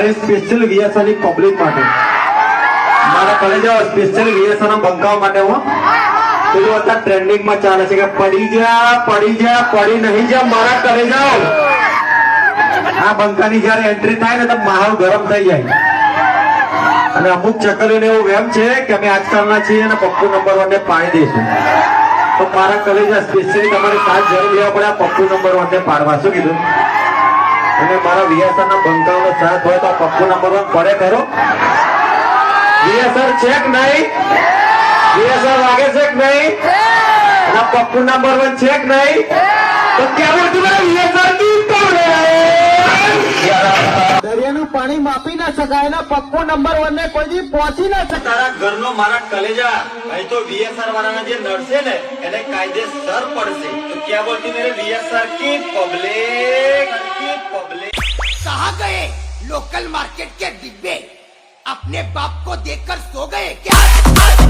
મારે special વીએસઆર public માટે મારા કલેજા સ્પેશિયલ વીએસઆર બંકાવા માટે હું પેલું અત્યારે ટ્રેન્ડિંગ માં ચાલે છે કે પડી નહીં જા મારા કલેજા આ બંકાની જયારે એન્ટ્રી થાય ને તો માહોલ ગરમ થઈ જાય અને અમુક ચકલીઓને એવું વેમ છે કે અમે આજકાલના છીએ અને પપ્પુ નંબર 1 ને પાડી દઈશું તો મારા કલેજા સ્પેશિયલી તમારે સાથ જરૂર લેવા પડે આ પપ્પુ નંબર 1 ને પાડવા શું કીધું અને મારા વીએસઆર ના બંકાઓનો સાથ હોય તો પપ્પુ નંબર 1 પડે ખરો વીએસઆર છે કે નહીં વીએસઆર લાગે છે કે નહીં અને પપ્પુ નંબર 1 છે કે નહીં તો કેવું હતું વીએસઆર કી પડે દરિયાનું પાણી માપી ના શકાય ને પપ્પુ નંબર 1 ને કોઈ દી પહોંચી ના શકાય તારા ઘરનો મારા કલેજા અહીં તો વીએસઆર વાળાના જે નડશે ને એને કાયદેસર પડશે તો ક્યાં બોલતી મેરે વીએસઆર की पब्लिक कहाँ गए लोकल मार्केट के डिब्बे अपने बाप को देखकर सो गए क्या?